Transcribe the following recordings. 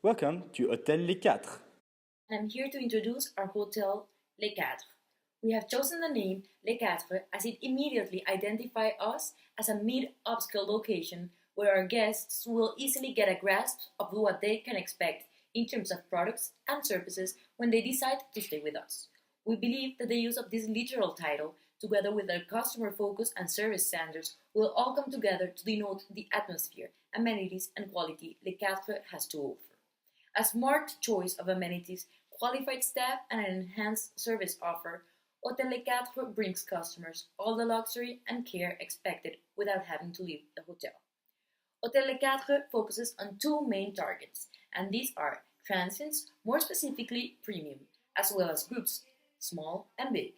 Welcome to Hôtel Les Quatre. And I'm here to introduce our hotel Les Quartres. We have chosen the name Les Quartres as it immediately identifies us as a mid-upscale location where our guests will easily get a grasp of what they can expect in terms of products and services when they decide to stay with us. We believe that the use of this literal title, together with our customer focus and service standards, will all come together to denote the atmosphere, amenities, and quality Les Quartres has to offer. A smart choice of amenities, qualified staff, and an enhanced service offer, Hôtel Les Quatre brings customers all the luxury and care expected without having to leave the hotel. Hôtel Les Quatre focuses on two main targets, and these are transients, more specifically premium, as well as groups, small and big.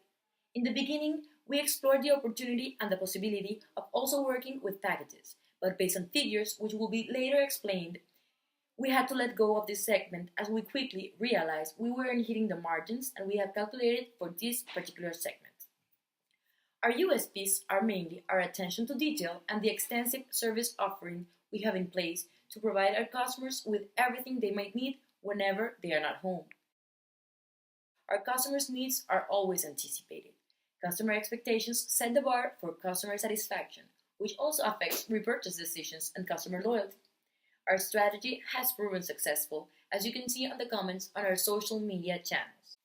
In the beginning, we explored the opportunity and the possibility of also working with packages, but based on figures which will be later explained, we had to let go of this segment as we quickly realized we weren't hitting the margins and we have calculated for this particular segment. Our USPs are mainly our attention to detail and the extensive service offering we have in place to provide our customers with everything they might need whenever they are not home. Our customers' needs are always anticipated. Customer expectations set the bar for customer satisfaction, which also affects repurchase decisions and customer loyalty. Our strategy has proven successful, as you can see on the comments on our social media channels.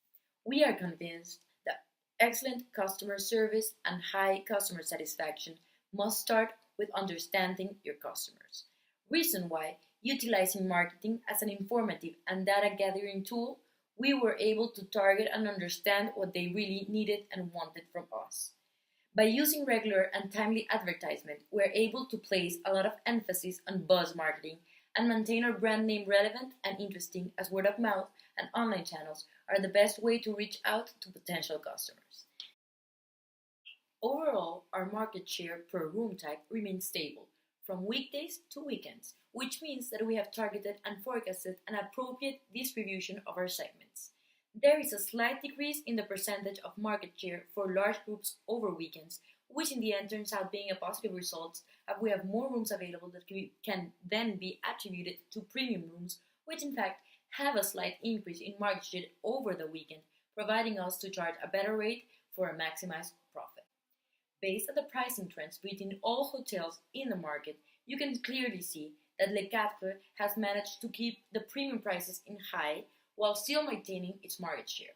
We are convinced that excellent customer service and high customer satisfaction must start with understanding your customers. Reason why, utilizing marketing as an informative and data gathering tool, we were able to target and understand what they really needed and wanted from us. By using regular and timely advertisement, we're able to place a lot of emphasis on buzz marketing and maintain our brand name relevant and interesting, as word of mouth and online channels are the best way to reach out to potential customers. Overall, our market share per room type remains stable from weekdays to weekends, which means that we have targeted and forecasted an appropriate distribution of our segments. There is a slight decrease in the percentage of market share for large groups over weekends, which in the end turns out being a positive result as we have more rooms available that can then be attributed to premium rooms, which in fact have a slight increase in market share over the weekend, providing us to charge a better rate for a maximized profit. Based on the pricing trends between all hotels in the market, you can clearly see that Les Quatre has managed to keep the premium prices in high while still maintaining its market share.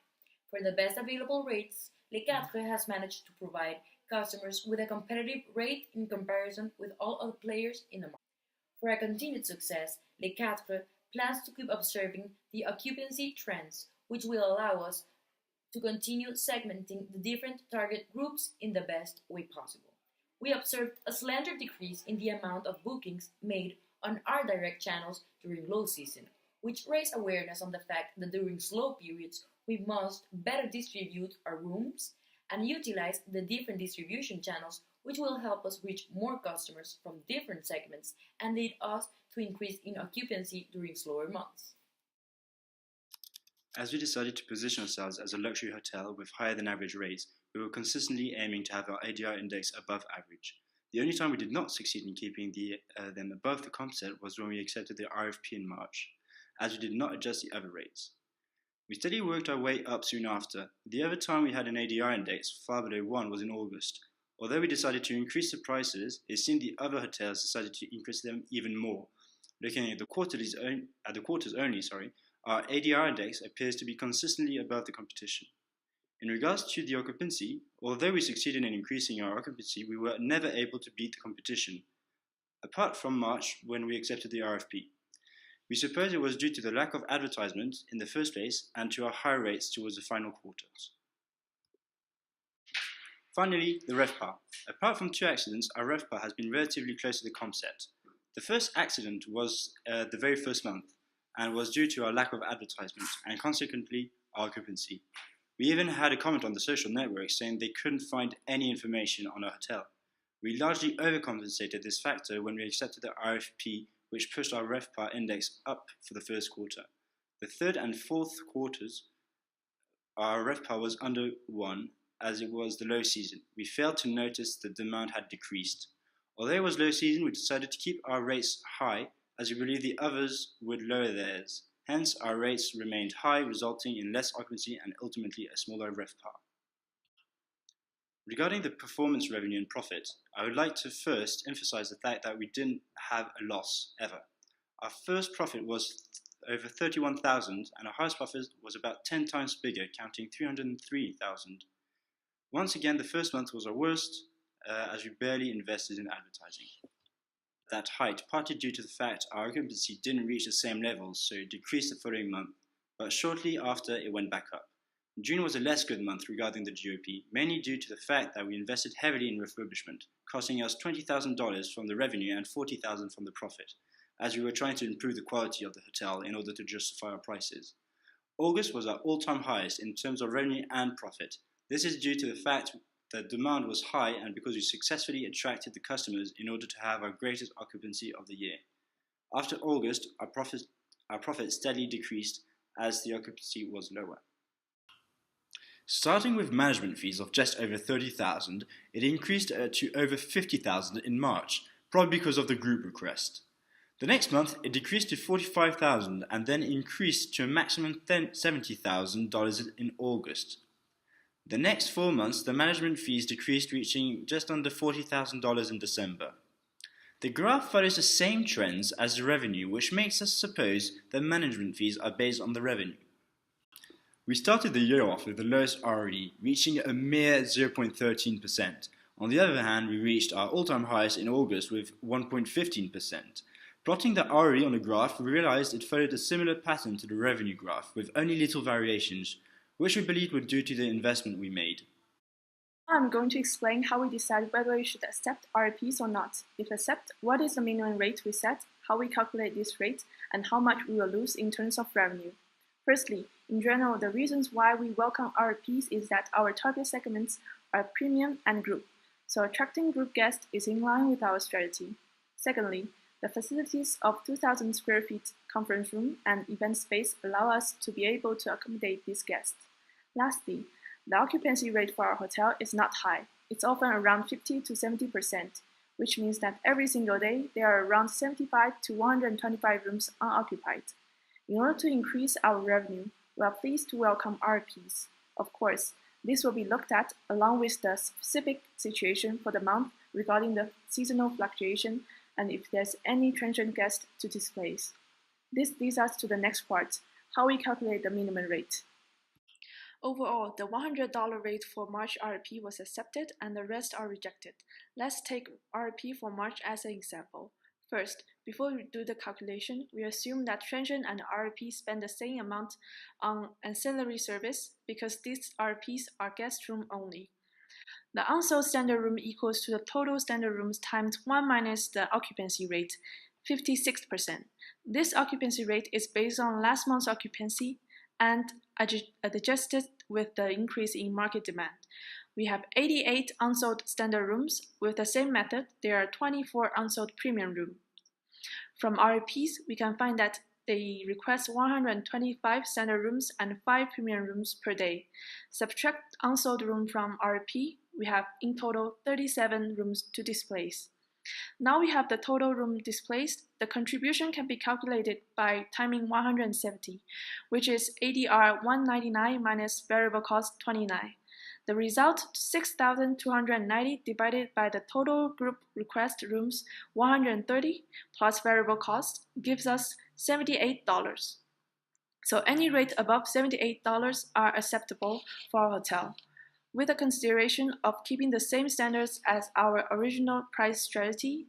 For the best available rates, Les Quatre has managed to provide customers with a competitive rate in comparison with all other players in the market. For a continued success, Les Quatre plans to keep observing the occupancy trends, which will allow us to continue segmenting the different target groups in the best way possible. We observed a slender decrease in the amount of bookings made on our direct channels during low season, which raised awareness on the fact that during slow periods we must better distribute our rooms and utilize the different distribution channels, which will help us reach more customers from different segments and lead us to increase in occupancy during slower months. As we decided to position ourselves as a luxury hotel with higher than average rates, we were consistently aiming to have our ADR index above average. The only time we did not succeed in keeping them above the comp set was when we accepted the RFP in March, as we did not adjust the other rates. We steadily worked our way up soon after. The other time we had an ADR index far below 1 was in August. Although we decided to increase the prices, it seemed the other hotels decided to increase them even more. Looking at the quarters only, our ADR index appears to be consistently above the competition. In regards to the occupancy, although we succeeded in increasing our occupancy, we were never able to beat the competition, apart from March when we accepted the RFP. We suppose it was due to the lack of advertisement in the first place and to our high rates towards the final quarters. Finally, the RevPAR. Apart from 2 accidents, our RevPAR has been relatively close to the comp set. The first accident was the very first month and was due to our lack of advertisement and consequently our occupancy. We even had a comment on the social networks saying they couldn't find any information on our hotel. We largely overcompensated this factor when we accepted the RFP, which pushed our RevPAR index up for the first quarter. The third and fourth quarters, our RevPAR was under 1, as it was the low season. We failed to notice the demand had decreased. Although it was low season, we decided to keep our rates high, as we believed the others would lower theirs. Hence, our rates remained high, resulting in less occupancy and ultimately a smaller RevPAR. Regarding the performance revenue and profit, I would like to first emphasize the fact that we didn't have a loss ever. Our first profit was over 31,000 and our highest profit was about 10 times bigger, counting 303,000. Once again, the first month was our worst as we barely invested in advertising. That height, partly due to the fact our occupancy didn't reach the same levels, so it decreased the following month, but shortly after it went back up. June was a less good month regarding the GOP, mainly due to the fact that we invested heavily in refurbishment, costing us $20,000 from the revenue and $40,000 from the profit, as we were trying to improve the quality of the hotel in order to justify our prices. August was our all-time highest in terms of revenue and profit. This is due to the fact that demand was high and because we successfully attracted the customers in order to have our greatest occupancy of the year. After August, our profit steadily decreased as the occupancy was lower. Starting with management fees of just over 30,000, it increased to over 50,000 in March, probably because of the group request. The next month, it decreased to 45,000 and then increased to a maximum $70,000 in August. The next 4 months, the management fees decreased, reaching just under $40,000 in December. The graph follows the same trends as the revenue, which makes us suppose that management fees are based on the revenue. We started the year off with the lowest ROE, reaching a mere 0.13%. On the other hand, we reached our all-time highest in August with 1.15%. Plotting the ROE on the graph, we realized it followed a similar pattern to the revenue graph, with only little variations, which we believed were due to the investment we made. I'm going to explain how we decide whether we should accept RPs or not. If accept, what is the minimum rate we set, how we calculate this rate, and how much we will lose in terms of revenue. Firstly, in general, the reasons why we welcome RPs is that our target segments are premium and group, so attracting group guests is in line with our strategy. Secondly, the facilities of 2,000 square feet conference room and event space allow us to be able to accommodate these guests. Lastly, the occupancy rate for our hotel is not high. It's often around 50 to 70%, which means that every single day there are around 75 to 125 rooms unoccupied. In order to increase our revenue, we are pleased to welcome RPs. Of course, this will be looked at along with the specific situation for the month regarding the seasonal fluctuation and if there's any transient guest to displace. This leads us to the next part, how we calculate the minimum rate. Overall, the $100 rate for March RP was accepted and the rest are rejected. Let's take RP for March as an example. First, before we do the calculation, we assume that transient and RP spend the same amount on ancillary service because these RPs are guest room only. The unsold standard room equals to the total standard rooms times 1 minus the occupancy rate, 56%. This occupancy rate is based on last month's occupancy and adjusted with the increase in market demand. We have 88 unsold standard rooms. With the same method, there are 24 unsold premium rooms. From RPs, we can find that they request 125 standard rooms and 5 premium rooms per day. Subtract unsold room from RP, we have in total 37 rooms to displace. Now we have the total room displaced. The contribution can be calculated by timing 170, which is ADR 199 minus variable cost 29. The result, 6,290 divided by the total group request rooms 130 plus variable cost gives us $78. So any rate above $78 are acceptable for our hotel. With the consideration of keeping the same standards as our original price strategy,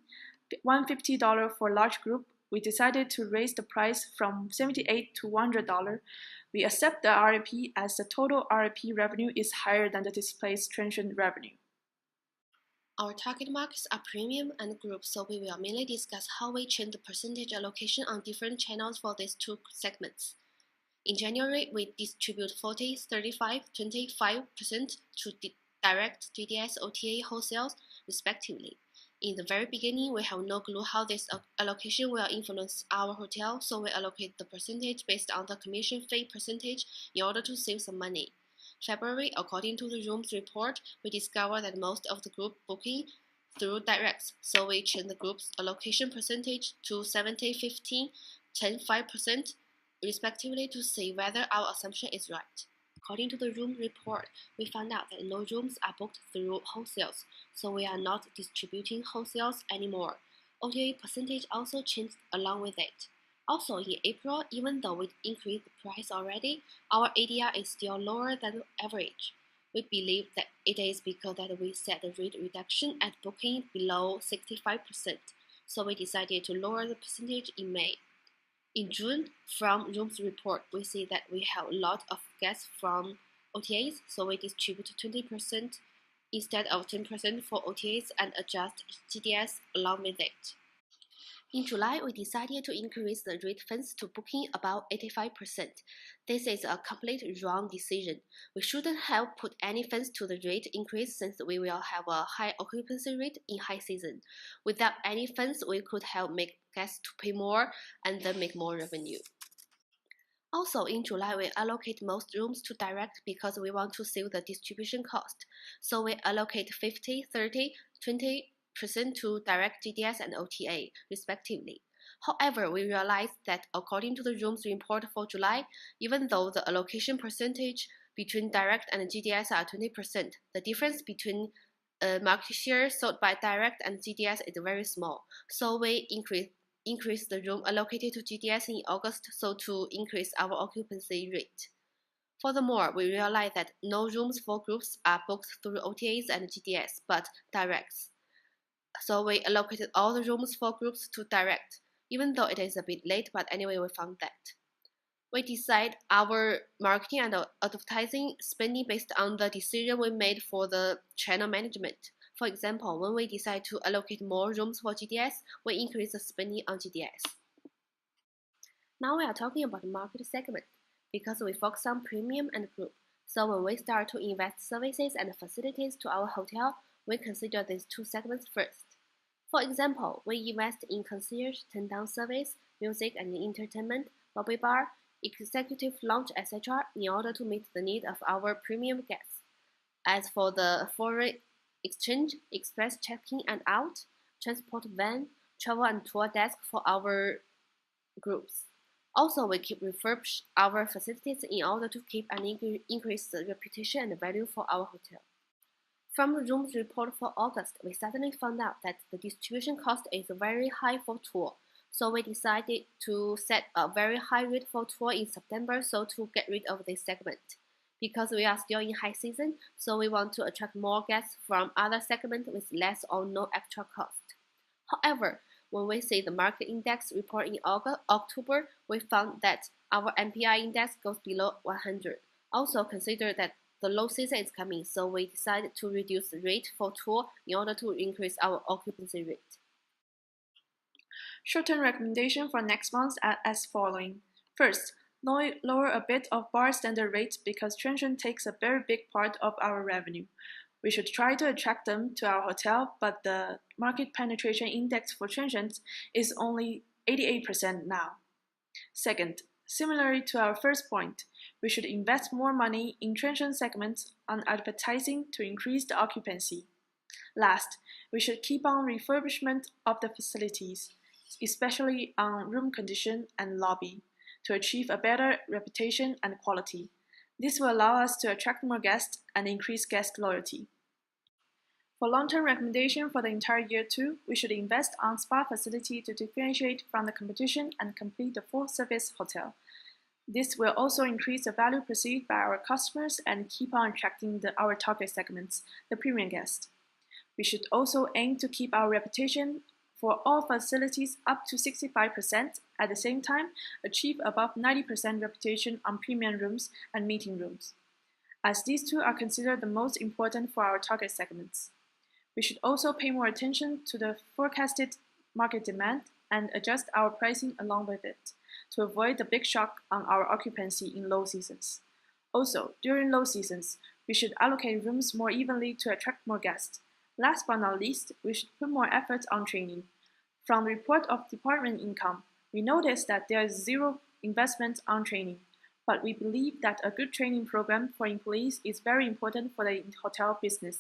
$150 for large group, we decided to raise the price from $78 to $100. We accept the RP as the total RP revenue is higher than the displaced transient revenue. Our target markets are premium and group, so we will mainly discuss how we change the percentage allocation on different channels for these two segments. In January, we distribute 40, 35, 25% to direct GDS, OTA, wholesales, respectively. In the very beginning, we have no clue how this allocation will influence our hotel, so we allocate the percentage based on the commission fee percentage in order to save some money. February, according to the rooms report, we discovered that most of the group booking through directs, so we changed the group's allocation percentage to 70-15, 10-5%, respectively to see whether our assumption is right. According to the room report, we found out that no rooms are booked through wholesales, so we are not distributing wholesales anymore. OTA percentage also changed along with it. Also, in April, even though we increased the price already, our ADR is still lower than average. We believe that it is because that we set the rate reduction at booking below 65%, so we decided to lower the percentage in May. In June, from rooms report, we see that we have a lot of guests from OTAs, so we distribute 20% instead of 10% for OTAs and adjust GDS along with it. In July, we decided to increase the rate fence to booking about 85%. This is a complete wrong decision. We shouldn't have put any fence to the rate increase since we will have a high occupancy rate in high season. Without any fence, we could have made guests to pay more and then make more revenue. Also, in July, we allocate most rooms to direct because we want to save the distribution cost. So we allocate 50, 30, 20% to direct GDS and OTA, respectively. However, we realized that according to the rooms report for July, even though the allocation percentage between direct and GDS are 20%, the difference between market share sold by direct and GDS is very small. So we increase the room allocated to GDS in August so to increase our occupancy rate. Furthermore, we realize that no rooms for groups are booked through OTAs and GDS, but directs. So we allocated all the rooms for groups to direct, even though it is a bit late, but anyway, we found that. We decide our marketing and advertising spending based on the decision we made for the channel management. For example, when we decide to allocate more rooms for GDS, we increase the spending on GDS. Now we are talking about the market segment, because we focus on premium and group. So when we start to invest services and facilities to our hotel, we consider these two segments first. For example, we invest in concierge, turn-down service, music and entertainment, lobby bar, executive lounge, etc. in order to meet the need of our premium guests. As for the foreign exchange, express check-in and out, transport van, travel and tour desk for our groups. Also, we keep refurbish our facilities in order to keep and increase the reputation and value for our hotel. From the rooms report for August, we suddenly found out that the distribution cost is very high for tour. So we decided to set a very high rate for tour in September so to get rid of this segment. Because we are still in high season, so we want to attract more guests from other segments with less or no extra cost. However, when we see the market index report in October, we found that our MPI index goes below 100. Also consider that the low season is coming, so we decided to reduce the rate for tour in order to increase our occupancy rate. Short-term recommendation for next month are as following. First, lower a bit of bar standard rate because transient takes a very big part of our revenue. We should try to attract them to our hotel, but the market penetration index for transients is only 88% now. Second, similarly to our first point, we should invest more money in transient segments on advertising to increase the occupancy. Last, we should keep on refurbishment of the facilities, especially on room condition and lobby, to achieve a better reputation and quality. This will allow us to attract more guests and increase guest loyalty. For long-term recommendation for the entire year 2, we should invest on spa facility to differentiate from the competition and complete the full-service hotel. This will also increase the value perceived by our customers and keep on attracting our target segments, the premium guests. We should also aim to keep our reputation for all facilities up to 65%, at the same time achieve above 90% reputation on premium rooms and meeting rooms, as these two are considered the most important for our target segments. We should also pay more attention to the forecasted market demand and adjust our pricing along with it to avoid the big shock on our occupancy in low seasons. Also, during low seasons, we should allocate rooms more evenly to attract more guests. Last but not least, we should put more effort on training. From the report of department income, we noticed that there is zero investment on training, but we believe that a good training program for employees is very important for the hotel business.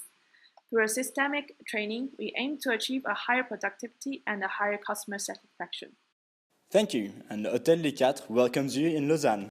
Through a systemic training, we aim to achieve a higher productivity and a higher customer satisfaction. Thank you, and Hôtel Les Quatre welcomes you in Lausanne.